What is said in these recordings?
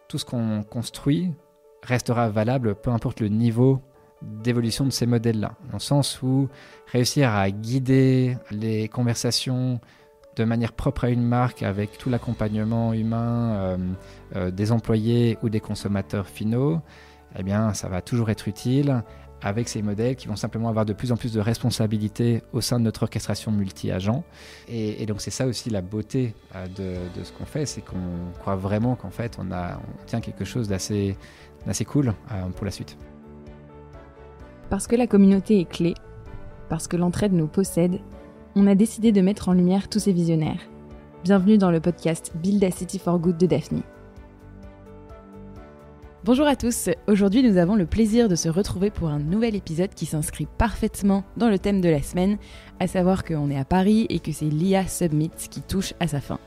tout ce qu'on construit restera valable, peu importe le niveau d'évolution de ces modèles-là. Dans le sens où réussir à guider les conversations de manière propre à une marque avec tout l'accompagnement humain des employés ou des consommateurs finaux, eh bien, ça va toujours être utile avec ces modèles qui vont simplement avoir de plus en plus de responsabilités au sein de notre orchestration multi-agents. Et donc, c'est ça aussi la beauté de ce qu'on fait, c'est qu'on croit vraiment qu'en fait, on tient quelque chose d'assez cool pour la suite. Parce que la communauté est clé, parce que l'entraide nous possède, on a décidé de mettre en lumière tous ces visionnaires. Bienvenue dans le podcast Build a City for Good de Daphne. Bonjour à tous, aujourd'hui nous avons le plaisir de se retrouver pour un nouvel épisode qui s'inscrit parfaitement dans le thème de la semaine, à savoir qu'on est à Paris et que c'est l'IA Summit qui touche à sa fin.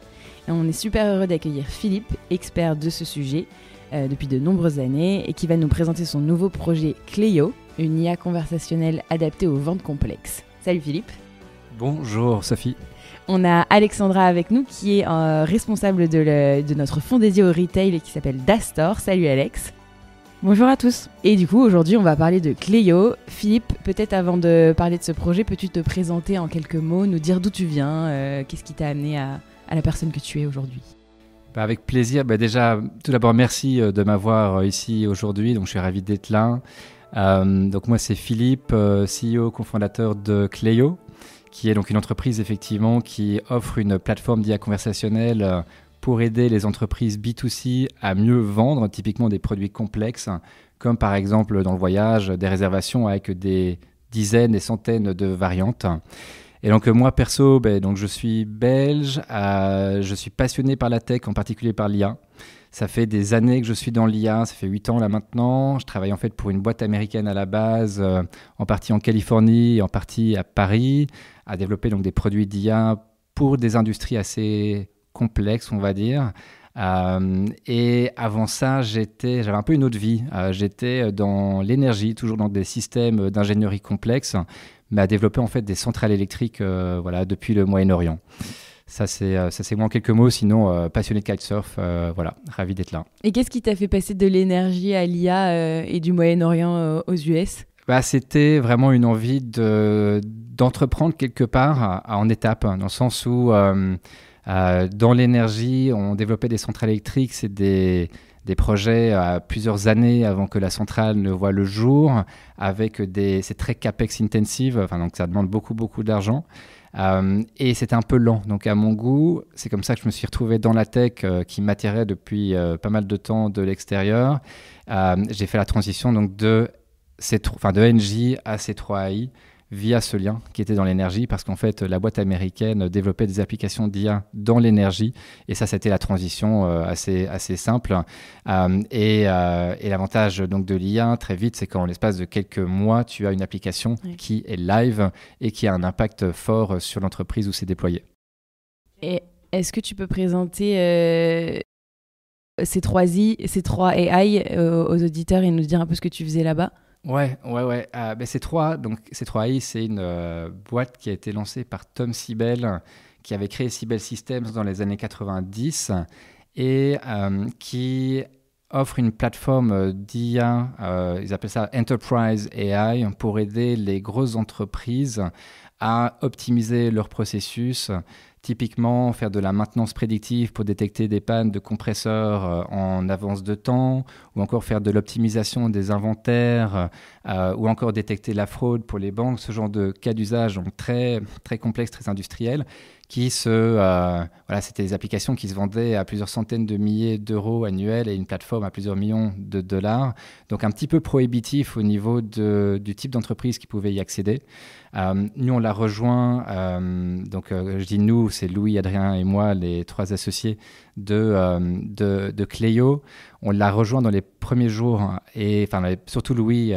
Et on est super heureux d'accueillir Philippe, expert de ce sujet depuis de nombreuses années et qui va nous présenter son nouveau projet Cléo, une IA conversationnelle adaptée aux ventes complexes. Salut Philippe. Bonjour Sophie. On a Alexandra avec nous qui est responsable de notre fonds dédié au retail et qui s'appelle Dastor. Salut Alex. Bonjour à tous. Et du coup, aujourd'hui, on va parler de Cléo. Philippe, peut-être avant de parler de ce projet, peux-tu te présenter en quelques mots, nous dire d'où tu viens, qu'est-ce qui t'a amené à la personne que tu es aujourd'hui ? Avec plaisir. Déjà, tout d'abord, merci de m'avoir ici aujourd'hui. Donc, je suis ravi d'être là. Donc, moi, c'est Philippe, CEO, cofondateur de Cléo, qui est donc une entreprise effectivement qui offre une plateforme d'IA conversationnelle pour aider les entreprises B2C à mieux vendre typiquement des produits complexes, comme par exemple dans le voyage, des réservations avec des dizaines, des centaines de variantes. Et donc moi perso, donc je suis belge, je suis passionné par la tech, en particulier par l'IA. Ça fait des années que je suis dans l'IA, ça fait 8 ans là maintenant. Je travaille en fait pour une boîte américaine à la base, en partie en Californie et en partie à Paris, à développer donc des produits d'IA pour des industries assez complexes, on va dire. Et avant ça, j'avais un peu une autre vie. J'étais dans l'énergie, toujours dans des systèmes d'ingénierie complexes, mais à développer en fait des centrales électriques depuis le Moyen-Orient. Ça, c'est moi en quelques mots. Sinon, passionné de kitesurf, ravi d'être là. Et qu'est-ce qui t'a fait passer de l'énergie à l'IA et du Moyen-Orient aux US ? C'était vraiment une envie d'entreprendre quelque part en étapes, dans le sens où dans l'énergie, on développait des centrales électriques. C'est des projets à plusieurs années avant que la centrale ne voie le jour, c'est très capex intensive, donc ça demande beaucoup, beaucoup d'argent. Et c'était un peu lent, donc à mon goût, c'est comme ça que je me suis retrouvé dans la tech qui m'attirait depuis pas mal de temps de l'extérieur. J'ai fait la transition donc de ENGIE à C3AI via ce lien qui était dans l'énergie, parce qu'en fait la boîte américaine développait des applications d'IA dans l'énergie, et ça c'était la transition assez simple. Et l'avantage donc de l'IA très vite, c'est qu'en l'espace de quelques mois tu as une application qui est live et qui a un impact fort sur l'entreprise où c'est déployé. Et est-ce que tu peux présenter C3AI aux auditeurs et nous dire un peu ce que tu faisais là-bas ? Ouais. C3AI, c'est une boîte qui a été lancée par Tom Siebel, qui avait créé Siebel Systems dans les années 90 et qui offre une plateforme d'IA, ils appellent ça Enterprise AI, pour aider les grosses entreprises à optimiser leurs processus. Typiquement, faire de la maintenance prédictive pour détecter des pannes de compresseurs en avance de temps, ou encore faire de l'optimisation des inventaires, ou encore détecter la fraude pour les banques, ce genre de cas d'usage donc très, très complexe, très industriel, c'était des applications qui se vendaient à plusieurs centaines de milliers d'euros annuels et une plateforme à plusieurs millions de dollars. Donc un petit peu prohibitif au niveau du type d'entreprise qui pouvait y accéder. Nous, on l'a rejoint, je dis nous, c'est Louis, Adrien et moi, les 3 associés de Cléo. On l'a rejoint dans les premiers jours, surtout Louis,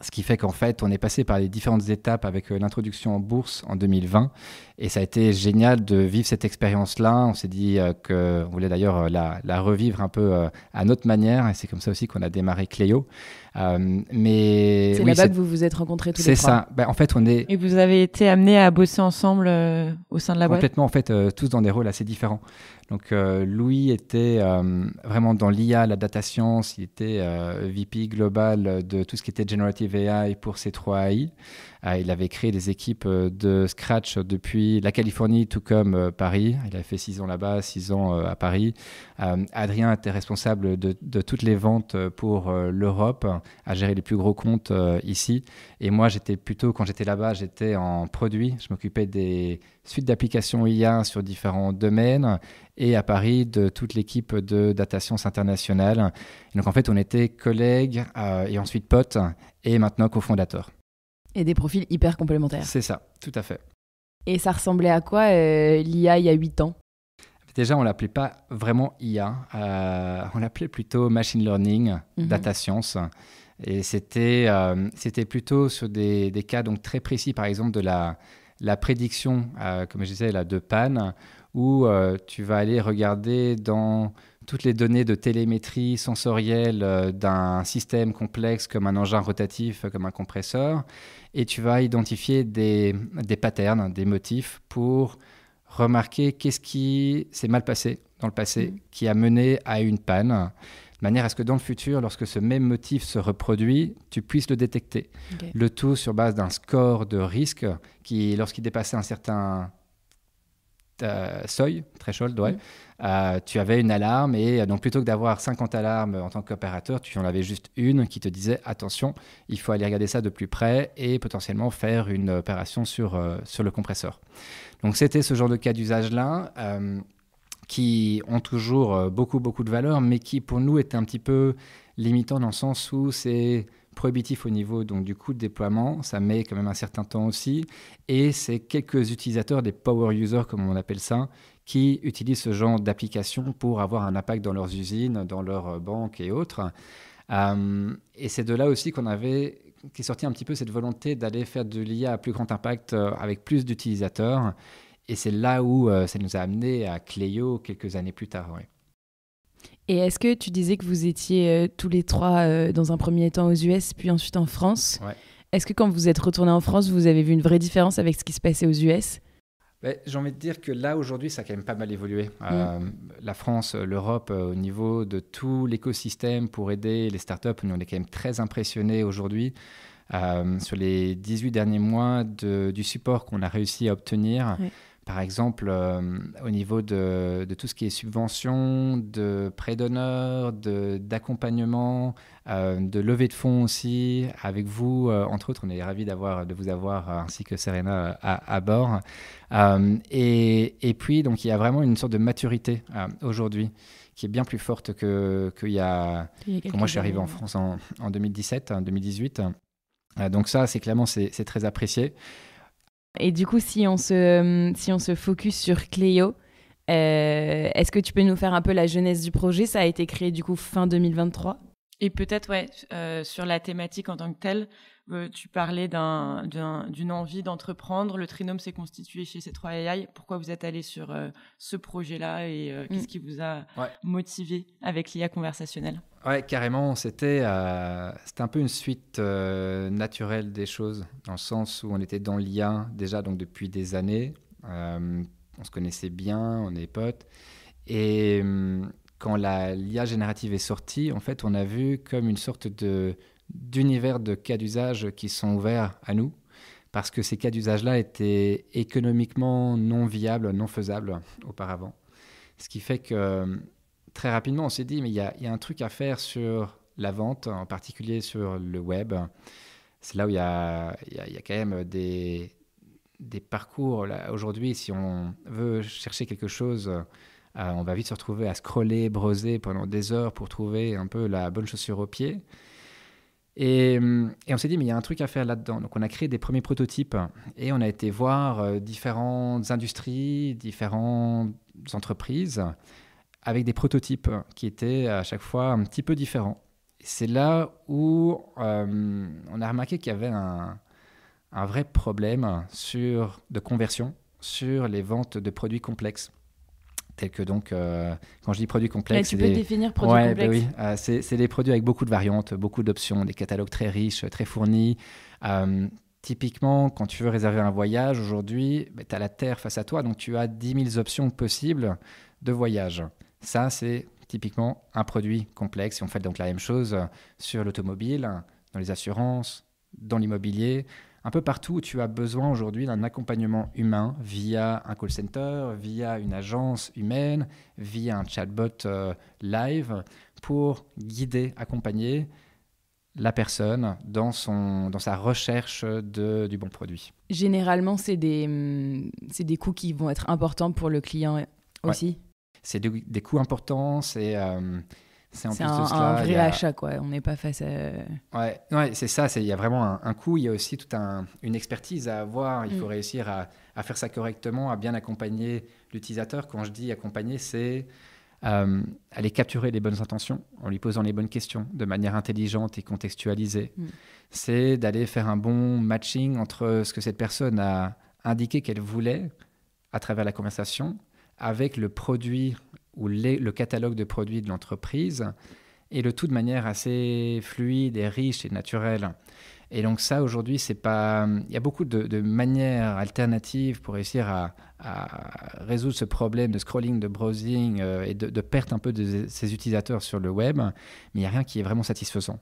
ce qui fait qu'en fait, on est passé par les différentes étapes avec l'introduction en bourse en 2020. Et ça a été génial de vivre cette expérience-là. On s'est dit qu'on voulait d'ailleurs la revivre un peu à notre manière. Et c'est comme ça aussi qu'on a démarré Cléo. C'est là-bas que vous vous êtes rencontrés tous les 3. C'est ça. En fait, Et vous avez été amenés à bosser ensemble au sein de la boîte ? Complètement, en fait, tous dans des rôles assez différents. Donc Louis était vraiment dans l'IA, la data science, il était VP global de tout ce qui était Generative AI pour C3AI. Il avait créé des équipes de scratch depuis la Californie, tout comme Paris. Il a fait 6 ans là-bas, 6 ans à Paris. Adrien était responsable de toutes les ventes pour l'Europe, à gérer les plus gros comptes ici. Et moi, quand j'étais là-bas, j'étais en produit. Je m'occupais des suites d'applications IA sur différents domaines. Et à Paris, de toute l'équipe de Data Science Internationale. Et donc, en fait, on était collègues et ensuite potes et maintenant cofondateurs. Et des profils hyper complémentaires. C'est ça, tout à fait. Et ça ressemblait à quoi l'IA il y a 8 ans? Déjà, on ne l'appelait pas vraiment IA. On l'appelait plutôt Machine Learning, Data Science. Et c'était plutôt sur des cas donc, très précis, par exemple, de la prédiction, comme je disais, là, de panne, où tu vas aller regarder dans toutes les données de télémétrie sensorielle d'un système complexe comme un engin rotatif, comme un compresseur, et tu vas identifier des patterns, des motifs pour remarquer qu'est-ce qui s'est mal passé dans le passé, qui a mené à une panne, de manière à ce que dans le futur, lorsque ce même motif se reproduit, tu puisses le détecter. Okay. Le tout sur base d'un score de risque qui, lorsqu'il dépassait un certain seuil, threshold, tu avais une alarme et donc plutôt que d'avoir 50 alarmes en tant qu'opérateur, tu en avais juste une qui te disait attention, il faut aller regarder ça de plus près et potentiellement faire une opération sur le compresseur. Donc c'était ce genre de cas d'usage-là qui ont toujours beaucoup de valeur, mais qui pour nous étaient un petit peu limitants dans le sens où c'est prohibitif au niveau donc, du coût de déploiement, ça met quand même un certain temps aussi, et c'est quelques utilisateurs, des power users comme on appelle ça, qui utilisent ce genre d'application pour avoir un impact dans leurs usines, dans leurs banques et autres. Et c'est de là aussi qu'est sorti un petit peu cette volonté d'aller faire de l'IA à plus grand impact avec plus d'utilisateurs, et c'est là où ça nous a amené à Cléo quelques années plus tard. Ouais. Et est-ce que tu disais que vous étiez tous les trois dans un premier temps aux US, puis ensuite en France? Ouais. Est-ce que quand vous êtes retourné en France, vous avez vu une vraie différence avec ce qui se passait aux US? J'ai envie de dire que là, aujourd'hui, ça a quand même pas mal évolué. La France, l'Europe, au niveau de tout l'écosystème pour aider les startups, on est quand même très impressionnés aujourd'hui. Sur les 18 derniers mois du support qu'on a réussi à obtenir. Oui. Par exemple, au niveau de tout ce qui est subventions, de prêts d'honneur, d'accompagnement, de levée de fonds aussi. Avec vous, entre autres, on est ravis de vous avoir, ainsi que Serena, à bord. Et puis, donc, il y a vraiment une sorte de maturité aujourd'hui qui est bien plus forte qu'il y a quand moi je suis arrivé en France en 2017, 2018. Donc ça, c'est très apprécié. Et du coup, si on se focus sur Cléo, est-ce que tu peux nous faire un peu la genèse du projet? Ça a été créé du coup fin 2023. Et peut-être, sur la thématique en tant que telle, tu parlais d'une envie d'entreprendre. Le Trinôme s'est constitué chez C3AI. Pourquoi vous êtes allé sur ce projet-là et qu'est-ce qui vous a motivé avec l'IA conversationnelle? Ouais, carrément. C'était un peu une suite naturelle des choses, dans le sens où on était dans l'IA déjà donc depuis des années. On se connaissait bien, on est potes. Et quand l'IA générative est sortie, en fait, on a vu comme une sorte d'univers de cas d'usage qui sont ouverts à nous, parce que ces cas d'usage-là étaient économiquement non viables, non faisables auparavant. Ce qui fait que très rapidement, on s'est dit, mais il y a un truc à faire sur la vente, en particulier sur le web. C'est là où il y a quand même des parcours. Là, aujourd'hui, si on veut chercher quelque chose, on va vite se retrouver à scroller, browser pendant des heures pour trouver un peu la bonne chaussure au pied. Et on s'est dit, mais il y a un truc à faire là-dedans. Donc, on a créé des premiers prototypes et on a été voir différentes industries, différentes entreprises avec des prototypes qui étaient à chaque fois un petit peu différents. Et c'est là où on a remarqué qu'il y avait un vrai problème de conversion sur les ventes de produits complexes. Tels que donc, quand je dis produits complexes... Tu peux définir produits complexes. Oui, c'est des produits avec beaucoup de variantes, beaucoup d'options, des catalogues très riches, très fournis. Typiquement, quand tu veux réserver un voyage aujourd'hui, tu as la Terre face à toi, donc tu as 10 000 options possibles de voyage. Ça, c'est typiquement un produit complexe. Et on fait donc la même chose sur l'automobile, dans les assurances, dans l'immobilier, un peu partout où tu as besoin aujourd'hui d'un accompagnement humain via un call center, via une agence humaine, via un chatbot live pour guider, accompagner la personne dans sa recherche du bon produit. Généralement, c'est des coûts qui vont être importants pour le client aussi. Ouais. C'est des coûts importants, c'est en plus de cela, un vrai achat, quoi. On n'est pas face à... Ouais, c'est ça. Il y a vraiment un coût. Il y a aussi toute une expertise à avoir. Il faut réussir à faire ça correctement, à bien accompagner l'utilisateur. Quand je dis accompagner, c'est aller capturer les bonnes intentions en lui posant les bonnes questions de manière intelligente et contextualisée. C'est d'aller faire un bon matching entre ce que cette personne a indiqué qu'elle voulait à travers la conversation avec le produit ou le catalogue de produits de l'entreprise, et le tout de manière assez fluide et riche et naturelle. Et donc ça, aujourd'hui, il y a beaucoup de manières alternatives pour réussir à résoudre ce problème de scrolling, de browsing et de perte un peu de ses utilisateurs sur le web, mais il n'y a rien qui est vraiment satisfaisant.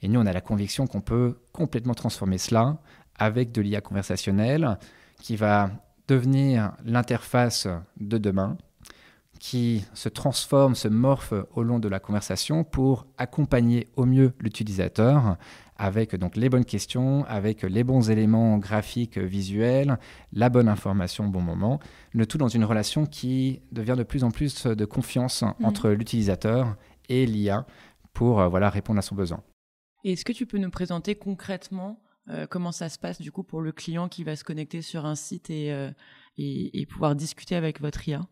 Et nous, on a la conviction qu'on peut complètement transformer cela avec de l'IA conversationnelle qui va devenir l'interface de demain, qui se transforme, se morphe au long de la conversation pour accompagner au mieux l'utilisateur avec donc les bonnes questions, avec les bons éléments graphiques, visuels, la bonne information au bon moment, le tout dans une relation qui devient de plus en plus de confiance entre l'utilisateur et l'IA pour répondre à son besoin. Et est-ce que tu peux nous présenter concrètement comment ça se passe du coup pour le client qui va se connecter sur un site et pouvoir discuter avec votre IA ?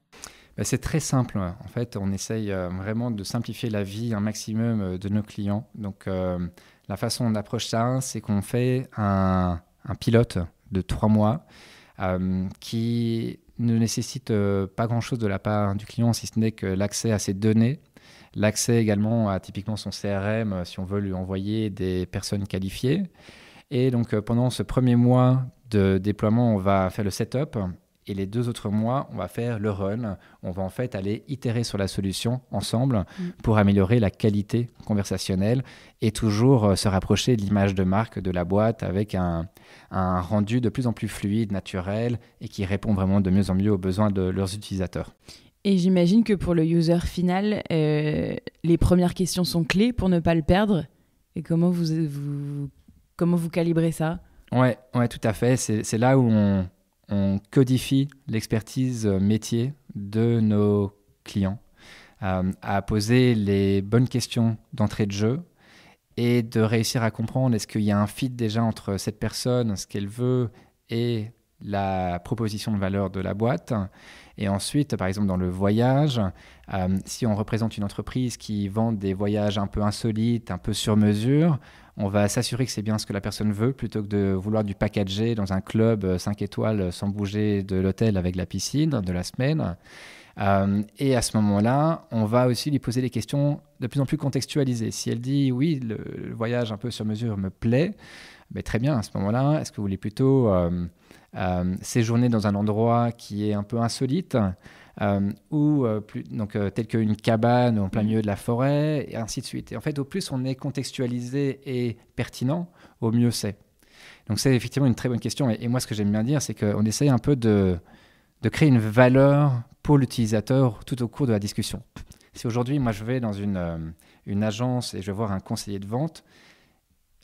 C'est très simple. En fait, on essaye vraiment de simplifier la vie un maximum de nos clients. Donc, la façon dont on approche ça, c'est qu'on fait un pilote de 3 mois qui ne nécessite pas grand-chose de la part du client, si ce n'est que l'accès à ses données, l'accès également à typiquement son CRM, si on veut lui envoyer des personnes qualifiées. Et donc, pendant ce premier mois de déploiement, on va faire le setup. Et les 2 autres mois, on va faire le run. On va en fait aller itérer sur la solution ensemble pour améliorer la qualité conversationnelle et toujours se rapprocher de l'image de marque de la boîte avec un rendu de plus en plus fluide, naturel et qui répond vraiment de mieux en mieux aux besoins de leurs utilisateurs. Et j'imagine que pour le user final, les premières questions sont clés pour ne pas le perdre. Et comment vous calibrez ça ? Ouais, tout à fait. C'est là où on codifie l'expertise métier de nos clients, à poser les bonnes questions d'entrée de jeu et de réussir à comprendre est-ce qu'il y a un fit déjà entre cette personne, ce qu'elle veut et la proposition de valeur de la boîte. Et ensuite, par exemple, dans le voyage, si on représente une entreprise qui vend des voyages un peu insolites, un peu sur mesure, on va s'assurer que c'est bien ce que la personne veut plutôt que de vouloir du packager dans un club 5 étoiles sans bouger de l'hôtel avec la piscine de la semaine. Et à ce moment-là, on va aussi lui poser des questions de plus en plus contextualisées. Si elle dit « oui, le voyage un peu sur mesure me plaît », très bien, à ce moment-là, est-ce que vous voulez plutôt séjourner dans un endroit qui est un peu insolite tel qu'une cabane en plein milieu de la forêt, et ainsi de suite. Et en fait, au plus on est contextualisé et pertinent, au mieux c'est. Donc c'est effectivement une très bonne question. Et moi, ce que j'aime bien dire, c'est qu'on essaye un peu de créer une valeur pour l'utilisateur tout au cours de la discussion. Si aujourd'hui, moi, je vais dans une agence et je vais voir un conseiller de vente,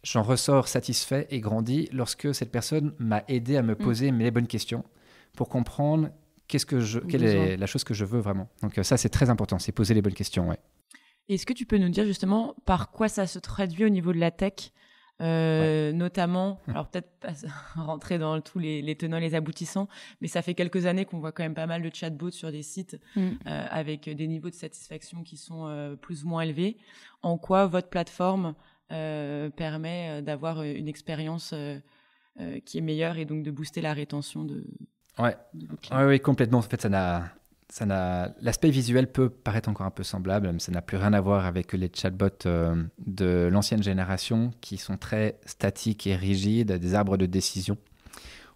j'en ressors satisfait et grandi lorsque cette personne m'a aidé à me poser les bonnes questions pour comprendre quelle est la chose que je veux vraiment. Donc ça, c'est très important, c'est poser les bonnes questions. Ouais. Est-ce que tu peux nous dire justement par quoi ça se traduit au niveau de la tech notamment, alors peut-être pas rentrer dans tous les tenants et les aboutissants, mais ça fait quelques années qu'on voit quand même pas mal de chatbots sur des sites avec des niveaux de satisfaction qui sont plus ou moins élevés. En quoi votre plateforme permet d'avoir une expérience qui est meilleure et donc de booster la rétention de vos clients ? Oui, complètement. En fait, l'aspect visuel peut paraître encore un peu semblable, mais ça n'a plus rien à voir avec les chatbots de l'ancienne génération qui sont très statiques et rigides, des arbres de décision.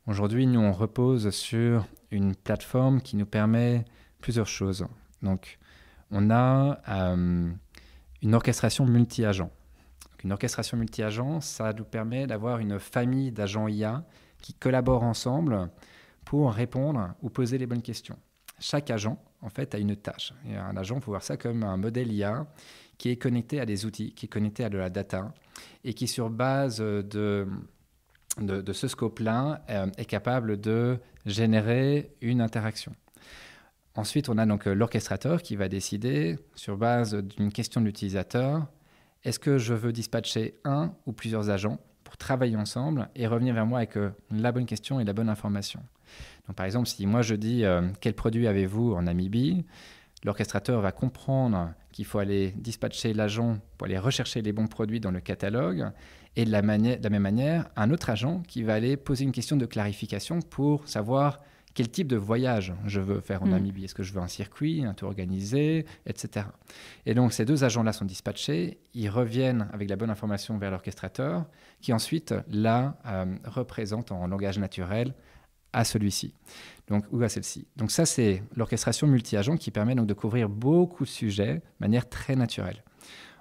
Aujourd'hui, nous, on repose sur une plateforme qui nous permet plusieurs choses. Donc, on a une orchestration multi-agents. Donc, une orchestration multi-agents, ça nous permet d'avoir une famille d'agents IA qui collaborent ensemble pour répondre ou poser les bonnes questions. Chaque agent, en fait, a une tâche. Et un agent, il faut voir ça comme un modèle IA qui est connecté à des outils, qui est connecté à de la data et qui, sur base de ce scope-là, est capable de générer une interaction. Ensuite, on a donc l'orchestrateur qui va décider, sur base d'une question de l'utilisateur, est-ce que je veux dispatcher un ou plusieurs agents pour travailler ensemble et revenir vers moi avec la bonne question et la bonne information. Donc, par exemple, si moi je dis quel produit avez-vous en Namibie, l'orchestrateur va comprendre qu'il faut aller dispatcher l'agent pour aller rechercher les bons produits dans le catalogue et de la même manière, un autre agent qui va aller poser une question de clarification pour savoir quel type de voyage je veux faire en Namibie. Est-ce que je veux un circuit, un tour organisé, etc. Et donc, ces deux agents-là sont dispatchés. Ils reviennent avec la bonne information vers l'orchestrateur qui ensuite la représente en langage naturel à celui-ci, donc, ou à celle-ci. Donc ça, c'est l'orchestration multi-agent qui permet donc de couvrir beaucoup de sujets de manière très naturelle.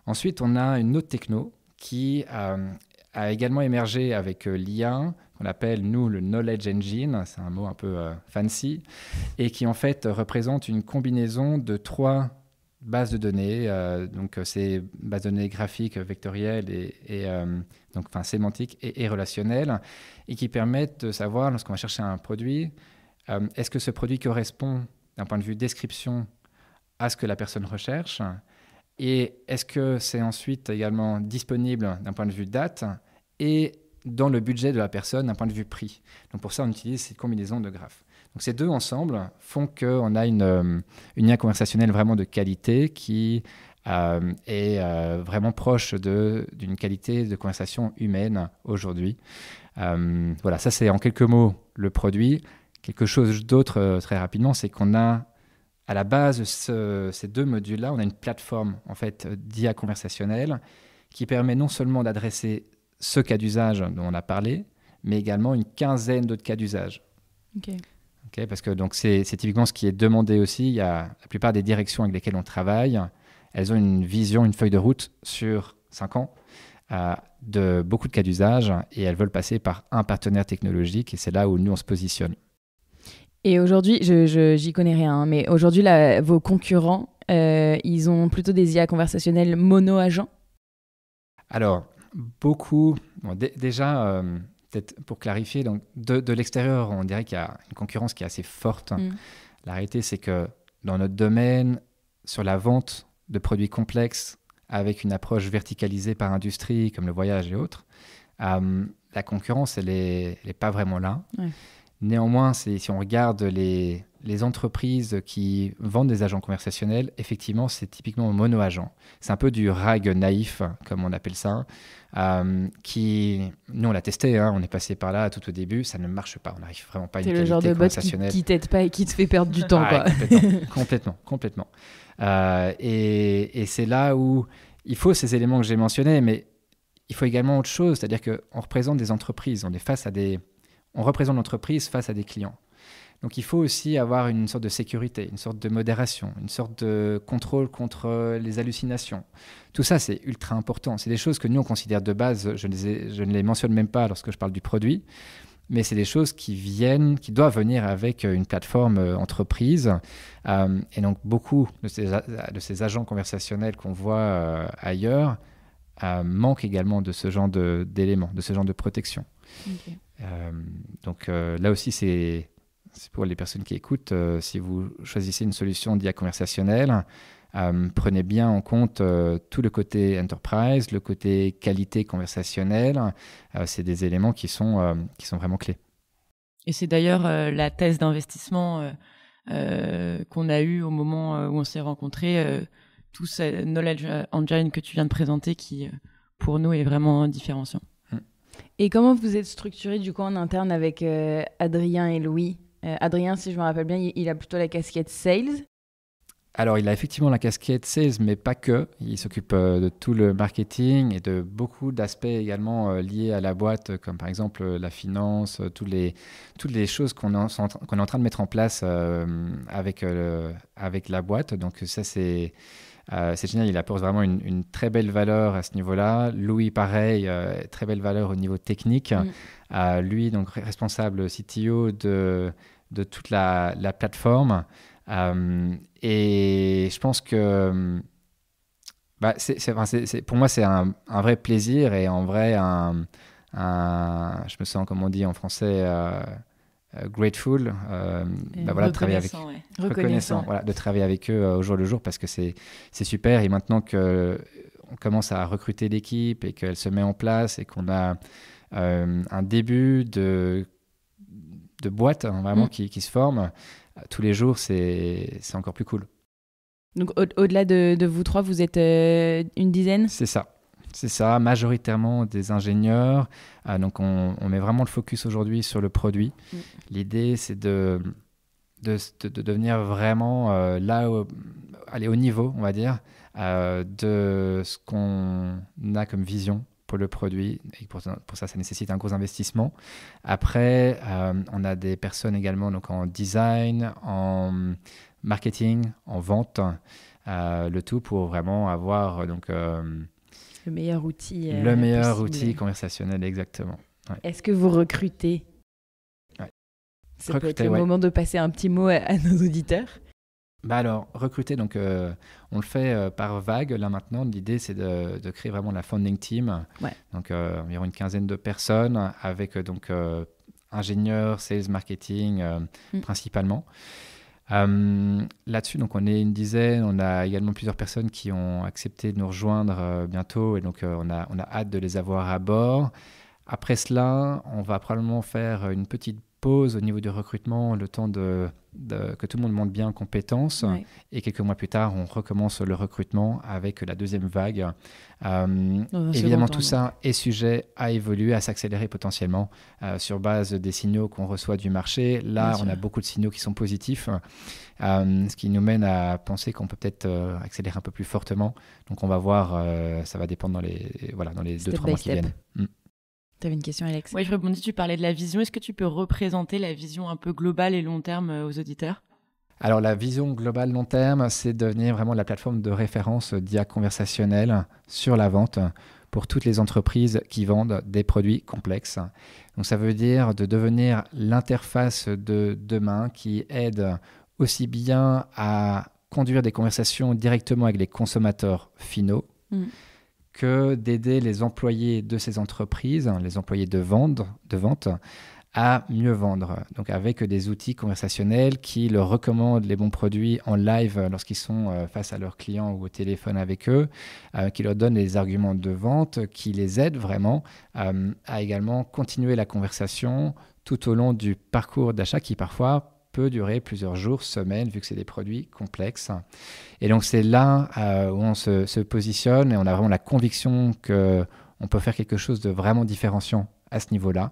Ensuite, on a une autre techno qui a également émergé avec l'IA, qu'on appelle, nous, le Knowledge Engine, c'est un mot un peu fancy, et qui en fait représente une combinaison de 3 bases de données, donc c'est bases de données graphiques, vectorielles et donc, sémantiques et relationnelles, et qui permettent de savoir, lorsqu'on va chercher un produit, est-ce que ce produit correspond d'un point de vue description à ce que la personne recherche, et est-ce que c'est ensuite également disponible d'un point de vue date et dans le budget de la personne d'un point de vue prix. Donc pour ça, on utilise cette combinaison de graphes. Donc ces deux ensemble font qu'on a une IA conversationnelle vraiment de qualité qui est vraiment proche d'une qualité de conversation humaine aujourd'hui. Voilà, ça c'est en quelques mots le produit. Quelque chose d'autre très rapidement, c'est qu'on a à la base de ces deux modules-là, on a une plateforme en fait d'IA conversationnelle qui permet non seulement d'adresser ce cas d'usage dont on a parlé, mais également une quinzaine d'autres cas d'usage. Okay, parce que donc c'est typiquement ce qui est demandé aussi. Il y a la plupart des directions avec lesquelles on travaille, elles ont une vision, une feuille de route sur 5 ans de beaucoup de cas d'usage et elles veulent passer par un partenaire technologique et c'est là où nous on se positionne. Et aujourd'hui, j'y connais rien, mais aujourd'hui, vos concurrents, ils ont plutôt des IA conversationnelles mono-agents ? Alors, beaucoup. Bon, déjà, peut-être pour clarifier, donc de l'extérieur, on dirait qu'il y a une concurrence qui est assez forte. La réalité, c'est que dans notre domaine, sur la vente de produits complexes, avec une approche verticalisée par industrie, comme le voyage et autres, la concurrence, elle est pas vraiment là. Ouais. Néanmoins, si on regarde les entreprises qui vendent des agents conversationnels, effectivement, c'est typiquement mono-agent. C'est un peu du RAG naïf, comme on appelle ça, nous, on l'a testé, on est passé par là tout au début, ça ne marche pas, on n'arrive vraiment pas à une qualité conversationnelle. C'est le genre de bot qui t'aide pas et qui te fait perdre du temps. Quoi. Complètement. Et c'est là où il faut ces éléments que j'ai mentionnés, mais il faut également autre chose, c'est-à-dire qu'on représente des entreprises, on représente l'entreprise face à des clients. Donc il faut aussi avoir une sorte de sécurité, une sorte de modération, une sorte de contrôle contre les hallucinations. Tout ça, c'est ultra important. C'est des choses que nous, on considère de base, je ne les mentionne même pas lorsque je parle du produit, mais c'est des choses qui doivent venir avec une plateforme entreprise. Et donc beaucoup de ces agents conversationnels qu'on voit ailleurs manquent également de ce genre d'éléments, de ce genre de protection. Okay. Donc là aussi, c'est pour les personnes qui écoutent, si vous choisissez une solution d'IA conversationnelle, prenez bien en compte tout le côté enterprise, le côté qualité conversationnelle. C'est des éléments qui sont vraiment clés. Et c'est d'ailleurs la thèse d'investissement qu'on a eue au moment où on s'est rencontrés, tout ce knowledge engine que tu viens de présenter qui, pour nous, est vraiment différenciant. Et comment vous êtes structuré du coup en interne avec Adrien et Louis ? Adrien, si je me rappelle bien, il a plutôt la casquette sales. Alors, il a effectivement la casquette sales, mais pas que. Il s'occupe de tout le marketing et de beaucoup d'aspects également liés à la boîte, comme par exemple la finance, toutes les choses qu'on est en train de mettre en place avec la boîte. Donc ça, c'est génial. Il apporte vraiment une très belle valeur à ce niveau-là. Louis, pareil, très belle valeur au niveau technique. Lui, donc responsable CTO de toute la plateforme. Et je pense que pour moi, c'est un vrai plaisir et en vrai, je me sens, comme on dit en français, grateful, de travailler avec reconnaissant. Voilà, de travailler avec eux au jour le jour parce que c'est super. Et maintenant qu'on commence à recruter l'équipe et qu'elle se met en place et qu'on a un début de boîte vraiment qui se forme, tous les jours, c'est encore plus cool. Donc au-delà de vous trois, vous êtes une dizaine ? C'est ça, majoritairement des ingénieurs. Donc on met vraiment le focus aujourd'hui sur le produit. L'idée, c'est de devenir vraiment aller au niveau, on va dire, de ce qu'on a comme vision pour le produit. Et pour ça nécessite un gros investissement. Après, on a des personnes également donc en design, en marketing, en vente, le tout pour vraiment avoir le meilleur outil outil conversationnel, exactement. Ouais. Est-ce que vous recrutez ? Ça peut être le moment de passer un petit mot à nos auditeurs. Alors, recruter, donc, on le fait par vague. Là, maintenant, l'idée, c'est de créer vraiment la founding team. Ouais. Donc, environ une quinzaine de personnes avec ingénieurs, sales, marketing, principalement. Là-dessus, donc, on est une dizaine. On a également plusieurs personnes qui ont accepté de nous rejoindre bientôt. Et donc, on a hâte de les avoir à bord. Après cela, on va probablement faire une petite pause au niveau du recrutement, le temps que tout le monde monte bien en compétences. Ouais. Et quelques mois plus tard, on recommence le recrutement avec la deuxième vague. Évidemment, tout ça est sujet à évoluer, à s'accélérer potentiellement sur base des signaux qu'on reçoit du marché. Là, on a beaucoup de signaux qui sont positifs, ce qui nous mène à penser qu'on peut peut-être accélérer un peu plus fortement. Donc, on va voir, ça va dépendre dans les 2-3 mois qui viennent. Tu avais une question, Alex ? Oui, je rebondis, tu parlais de la vision. Est-ce que tu peux représenter la vision un peu globale et long terme aux auditeurs ? Alors, la vision globale long terme, c'est de devenir vraiment la plateforme de référence d'IA conversationnelle sur la vente pour toutes les entreprises qui vendent des produits complexes. Donc, ça veut dire de devenir l'interface de demain qui aide aussi bien à conduire des conversations directement avec les consommateurs finaux, que d'aider les employés de ces entreprises, les employés de vente, à mieux vendre. Donc avec des outils conversationnels qui leur recommandent les bons produits en live lorsqu'ils sont face à leurs clients ou au téléphone avec eux, qui leur donnent les arguments de vente, qui les aident vraiment à également continuer la conversation tout au long du parcours d'achat qui parfois peut durer plusieurs jours, semaines, vu que c'est des produits complexes. Et donc, c'est là où on se positionne et on a vraiment la conviction qu'on peut faire quelque chose de vraiment différenciant à ce niveau-là.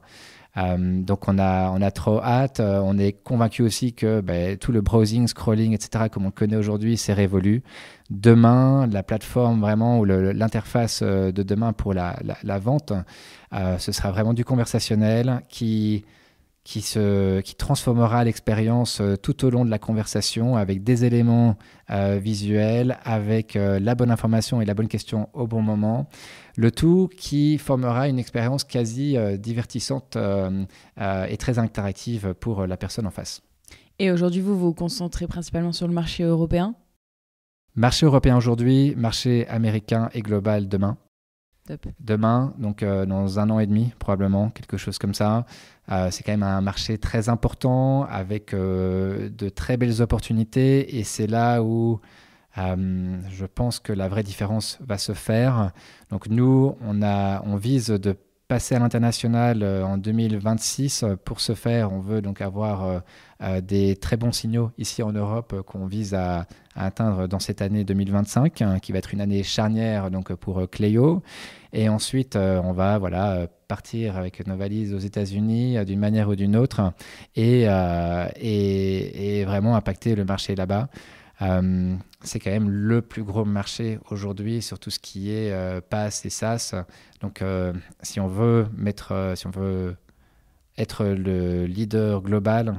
Donc, on a trop hâte. On est convaincu aussi que tout le browsing, scrolling, etc., comme on le connaît aujourd'hui, c'est révolu. Demain, la plateforme vraiment ou l'interface de demain pour la vente, ce sera vraiment du conversationnel qui transformera l'expérience tout au long de la conversation avec des éléments visuels, avec la bonne information et la bonne question au bon moment. Le tout qui formera une expérience quasi divertissante et très interactive pour la personne en face. Et aujourd'hui, vous vous concentrez principalement sur le marché européen ? Marché européen aujourd'hui, marché américain et global demain. Top. Demain, donc dans 1 an et demi probablement, quelque chose comme ça. C'est quand même un marché très important avec de très belles opportunités et c'est là où je pense que la vraie différence va se faire. Donc nous, on vise de passer à l'international en 2026. Pour ce faire, on veut donc avoir des très bons signaux ici en Europe qu'on vise à atteindre dans cette année 2025, qui va être une année charnière donc, pour Cléo. Et ensuite, on va partir avec nos valises aux États-Unis d'une manière ou d'une autre et vraiment impacter le marché là-bas. C'est quand même le plus gros marché aujourd'hui sur tout ce qui est PaaS et SaaS. Donc, si on veut être le leader global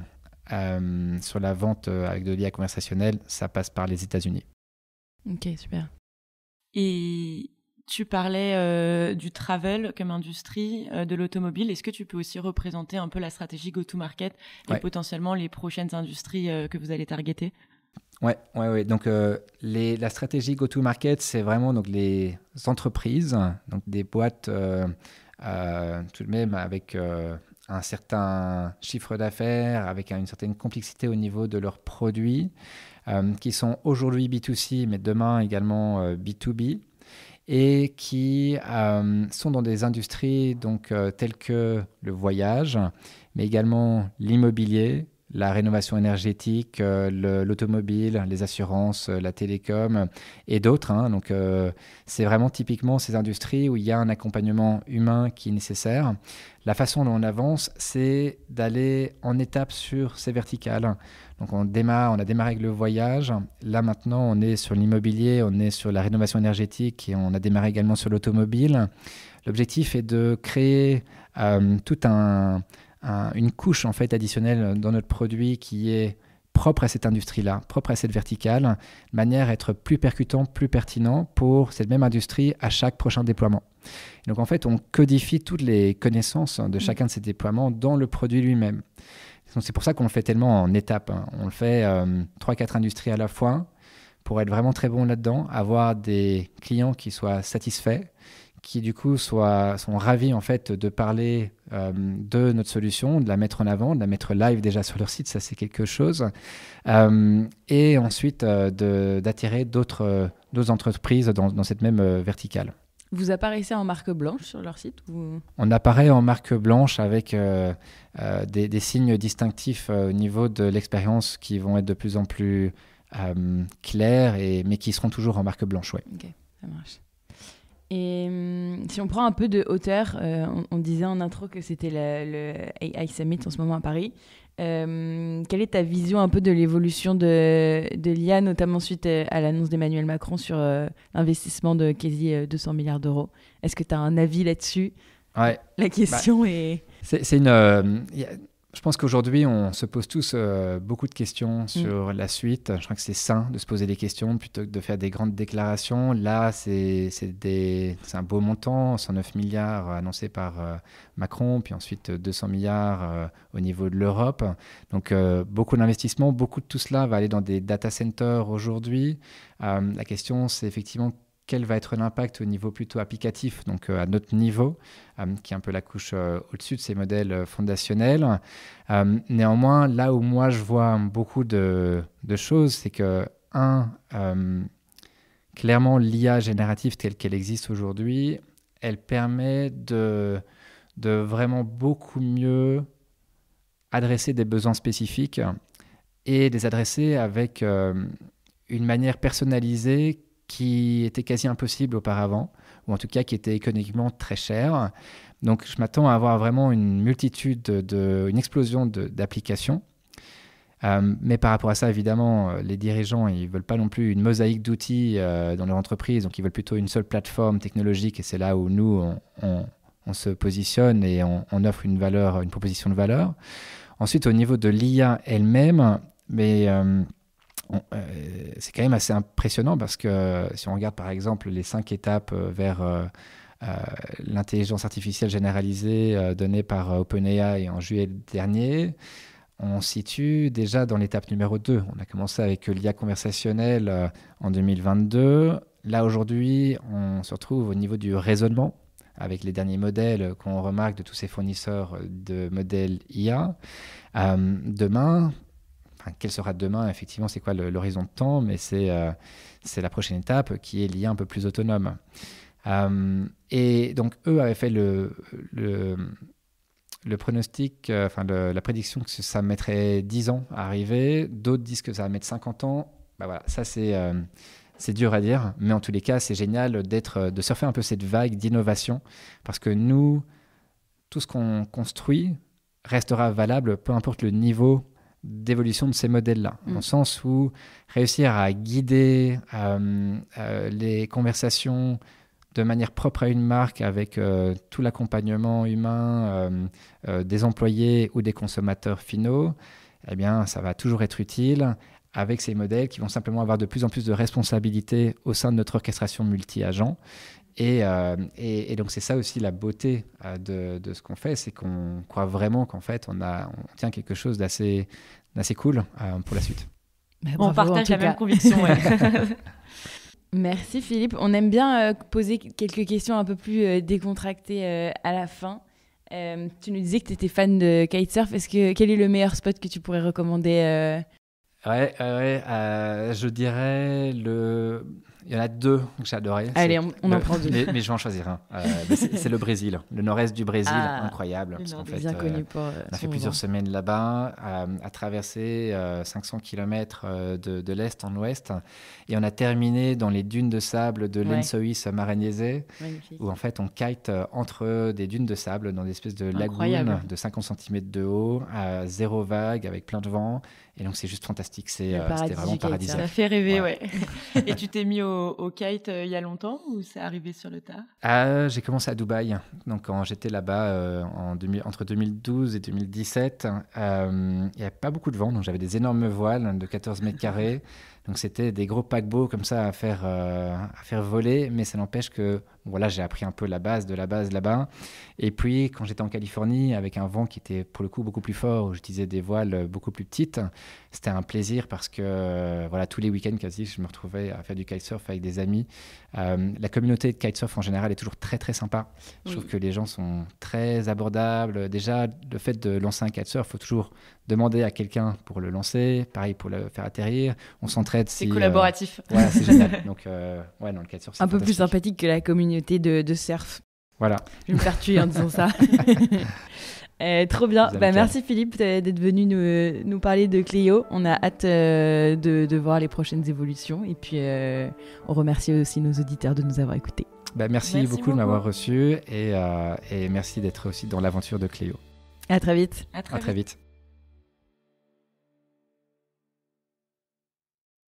sur la vente avec de l'IA conversationnelle, ça passe par les États-Unis. Ok, super. Et tu parlais du travel comme industrie, de l'automobile. Est-ce que tu peux aussi représenter un peu la stratégie go-to-market et potentiellement les prochaines industries que vous allez targeter? Ouais. Donc, la stratégie go-to-market, c'est vraiment donc, les entreprises, donc des boîtes tout de même avec un certain chiffre d'affaires, avec une certaine complexité au niveau de leurs produits, qui sont aujourd'hui B2C, mais demain également B2B, et qui sont dans des industries donc, telles que le voyage, mais également l'immobilier, la rénovation énergétique, l'automobile, les assurances, la télécom et d'autres. Donc, c'est vraiment typiquement ces industries où il y a un accompagnement humain qui est nécessaire. La façon dont on avance, c'est d'aller en étapes sur ces verticales. Donc, on a démarré avec le voyage. Là, maintenant, on est sur l'immobilier, on est sur la rénovation énergétique et on a démarré également sur l'automobile. L'objectif est de créer une couche en fait additionnelle dans notre produit qui est propre à cette industrie-là, propre à cette verticale, de manière à être plus percutant, plus pertinent pour cette même industrie à chaque prochain déploiement. Et donc en fait, on codifie toutes les connaissances de chacun de ces déploiements dans le produit lui-même. Donc, c'est pour ça qu'on le fait tellement en étapes. On le fait 3-4 industries à la fois pour être vraiment très bon là-dedans, avoir des clients qui soient satisfaits, qui du coup sont ravis en fait de parler de notre solution, de la mettre en avant, de la mettre live déjà sur leur site, ça c'est quelque chose, et ensuite d'attirer d'autres entreprises dans cette même verticale. Vous apparaissez en marque blanche sur leur site ou... On apparaît en marque blanche avec des signes distinctifs au niveau de l'expérience qui vont être de plus en plus clairs, mais qui seront toujours en marque blanche. Ouais. Ok, ça marche. Et si on prend un peu de hauteur, on disait en intro que c'était le AI Summit en ce moment à Paris. Quelle est ta vision un peu de l'évolution de l'IA, notamment suite à l'annonce d'Emmanuel Macron sur l'investissement de quasi 200 milliards d'euros? Est-ce que tu as un avis là-dessus? Ouais. La question est... Je pense qu'aujourd'hui, on se pose tous beaucoup de questions sur la suite. Je crois que c'est sain de se poser des questions plutôt que de faire des grandes déclarations. Là, c'est un beau montant, 109 milliards annoncés par Macron, puis ensuite 200 milliards au niveau de l'Europe. Donc, beaucoup d'investissements, beaucoup de tout cela va aller dans des data centers aujourd'hui. La question, c'est effectivement quel va être l'impact au niveau plutôt applicatif, donc à notre niveau, qui est un peu la couche au-dessus de ces modèles fondationnels. Néanmoins, là où moi je vois beaucoup de choses, c'est que, clairement, l'IA générative telle qu'elle existe aujourd'hui, elle permet de vraiment beaucoup mieux adresser des besoins spécifiques et les adresser avec une manière personnalisée qui était quasi impossible auparavant, ou en tout cas qui était économiquement très cher. Donc je m'attends à avoir vraiment une une explosion d'applications. Mais par rapport à ça, évidemment, les dirigeants, ils ne veulent pas non plus une mosaïque d'outils dans leur entreprise, donc ils veulent plutôt une seule plateforme technologique, et c'est là où nous, on se positionne et on offre une proposition de valeur. Ensuite, au niveau de l'IA elle-même, c'est quand même assez impressionnant parce que si on regarde par exemple les 5 étapes vers l'intelligence artificielle généralisée donnée par OpenAI en juillet dernier, on se situe déjà dans l'étape numéro 2. On a commencé avec l'IA conversationnelle en 2022. Là aujourd'hui, on se retrouve au niveau du raisonnement avec les derniers modèles qu'on remarque de tous ces fournisseurs de modèles IA. Quel sera demain, effectivement, c'est quoi l'horizon de temps, mais c'est la prochaine étape qui est l'IA un peu plus autonome. Et donc, eux avaient fait le pronostic, la prédiction que ça mettrait 10 ans à arriver. D'autres disent que ça va mettre 50 ans. Voilà, ça, c'est dur à dire, mais en tous les cas, c'est génial de surfer un peu cette vague d'innovation, parce que nous, tout ce qu'on construit restera valable, peu importe le niveau d'évolution de ces modèles-là, dans le sens où réussir à guider les conversations de manière propre à une marque avec tout l'accompagnement humain des employés ou des consommateurs finaux, eh bien, ça va toujours être utile avec ces modèles qui vont simplement avoir de plus en plus de responsabilités au sein de notre orchestration multi-agents. Et donc, c'est ça aussi la beauté de ce qu'on fait, c'est qu'on croit vraiment qu'en fait, on tient quelque chose d'assez cool pour la suite. On partage la même conviction. Ouais. Merci Philippe. On aime bien poser quelques questions un peu plus décontractées à la fin. Tu nous disais que tu étais fan de kitesurf. Quel est le meilleur spot que tu pourrais recommander je dirais il y en a 2 que j'adorais. Allez, on en prend 2. Mais je vais en choisir un. C'est le Brésil, le nord-est du Brésil, incroyable. Parce qu'en fait, bien connu pour on a fait plusieurs semaines là-bas, à traverser 500 km de l'est en ouest, et on a terminé dans les dunes de sable de Lençóis Maranhão, où en fait on kite entre des dunes de sable dans des espèces de lagunes de 50 cm de haut, à 0 vague, avec plein de vent. Et donc, c'est juste fantastique. C'était vraiment paradisiaque. Ça fait rêver, ouais. Et tu t'es mis au kite il y a longtemps ou c'est arrivé sur le tard? J'ai commencé à Dubaï. Donc, quand j'étais là-bas entre 2012 et 2017, il n'y avait pas beaucoup de vent. Donc, j'avais des énormes voiles de 14 mètres carrés. Donc, c'était des gros paquebots comme ça à faire voler. Mais ça n'empêche que j'ai appris un peu la base de la base là-bas. Et puis, quand j'étais en Californie, avec un vent qui était pour le coup beaucoup plus fort, où j'utilisais des voiles beaucoup plus petites, c'était un plaisir parce que tous les week-ends quasi, je me retrouvais à faire du kitesurf avec des amis. La communauté de kitesurf en général est toujours très très sympa. Je trouve que les gens sont très abordables. Déjà, le fait de lancer un kitesurf, il faut toujours demander à quelqu'un pour le lancer, pareil pour le faire atterrir. On s'entraide. C'est collaboratif. C'est génial. Donc, dans le kitesurf, c'est un peu plus sympathique que la communauté de surf. Voilà. Je vais me faire tuer en disant ça. Trop bien. Merci Philippe d'être venu nous parler de Cléo. On a hâte de voir les prochaines évolutions. Et puis, on remercie aussi nos auditeurs de nous avoir écoutés. Merci beaucoup de m'avoir reçu et merci d'être aussi dans l'aventure de Cléo. À très vite. À très vite.